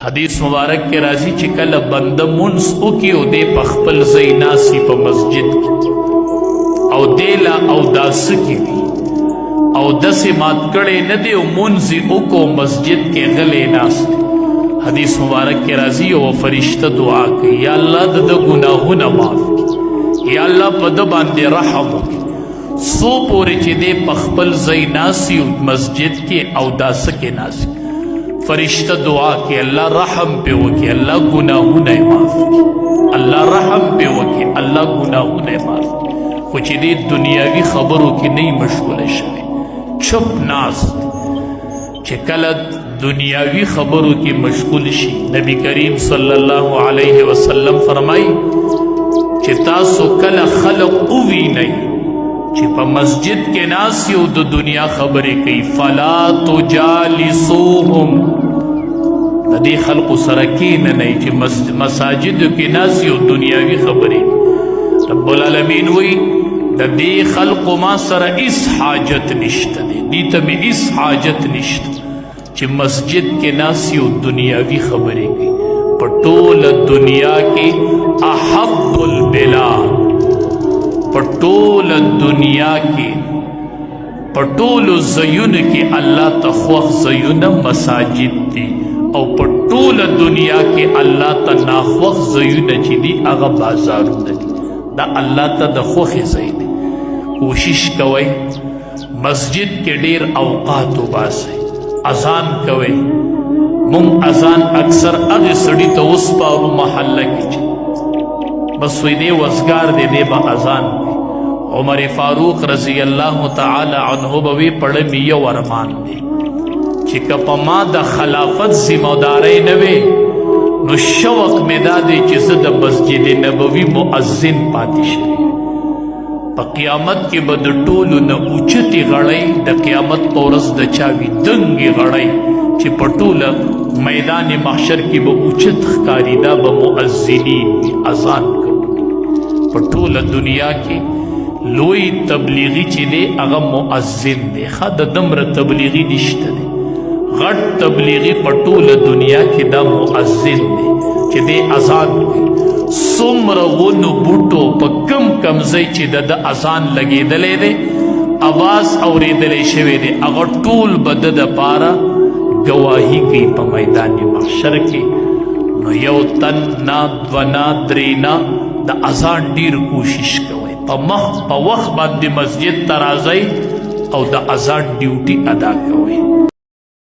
حدیث مبارک کے راضی چې کله بنده منس وکي او دی په خپل ځای ناسي په مسجد کې او دی لا اوداس کوي او داسې مات کړی نه دی او منځ یې وکړو مسجد کې غلی ناست حدیث مبارک کې راځي او فرشته دعا کوي یا الله د ده ګناهونه معاف کړي یا الله په ده باندې رحم وکړي څو پورې چې دی په خپل ځای ناسي مسجد کې اوداسه کې ناست فرشتہ دعا کی اللہ رحم پہ وکی اللہ گناہونے معاف کی اللہ رحم پہ وکی اللہ گناہونے معاف کی خوچی دی دنیاوی خبروں کی نہیں مشغول شوی چھپ ناس چکلت دنیاوی خبروں کی مشغول شی نبی کریم صلی اللہ علیہ وسلم فرمائی چتاسو کل خلق اوی نہیں چې په مسجد کې ناسی او د دنیا خبرې کوي فلا تجالسوهم د دې خلقو سره کینه نه چې مساجدو کې ناسی او دنیاوي خبرې رب العالمین وی د دې خلقو ما سره هیڅ حاجت نشته دی دې ته مې هیڅ حاجت نشته چې مسجد کې ناسی او دنیاوي خبرې کوي په ټوله دنیا کې احب البلاد پټول دنیا کې پټول زیون کې الله تخوخ زیون مساجد دي او پټول دنیا کې الله ته ناخوخ زیون چې دي هغه بازارونه دي دا الله ته د خوخې ځای دی کوشش کوئ مسجد کې ډیر اوقات وباسئ اذان کوئ مونږ اذان اکثر هغې سړي ته وسپارو محله کې چې بس وی دی وزگار دی دی با اذان عمر فاروق رضی اللہ تعالی عنہ بوی پڑھمی یو ارمان دی چکا پا ما دا خلافت زموداری نوے نو شوق میں دا دی چیز دا مسجد نبوی مؤذن پاتی شری پا قیامت کی با دا طولو نا اوچتی غڑی دا قیامت پورس دا چاوی دنگی غڑی چی پا طول میدان محشر کی با اوچت خکاری دا با مؤذنین اذان کرو پټول دنیا کې لوی تبلیغی چې دی هغه مؤذن دی ښه د دمره تبلیغی نشته دی غټ تبلیغی پټول دنیا کې دا مؤذن دی چې دی اذان کوي څومره ونو بوټو په کم کم ځای چې د اذان لګېدلی دی اواز اورېدلی شوی دی هغه ټول به د دپاره ګواهي کوي په میدان محشر کې نو یو تن نه دوه نه درې نه د اذان ډیر کوشش کوئ په وخت باندې مسجد ته راځئ او د اذان ډیوټي ادا کوئ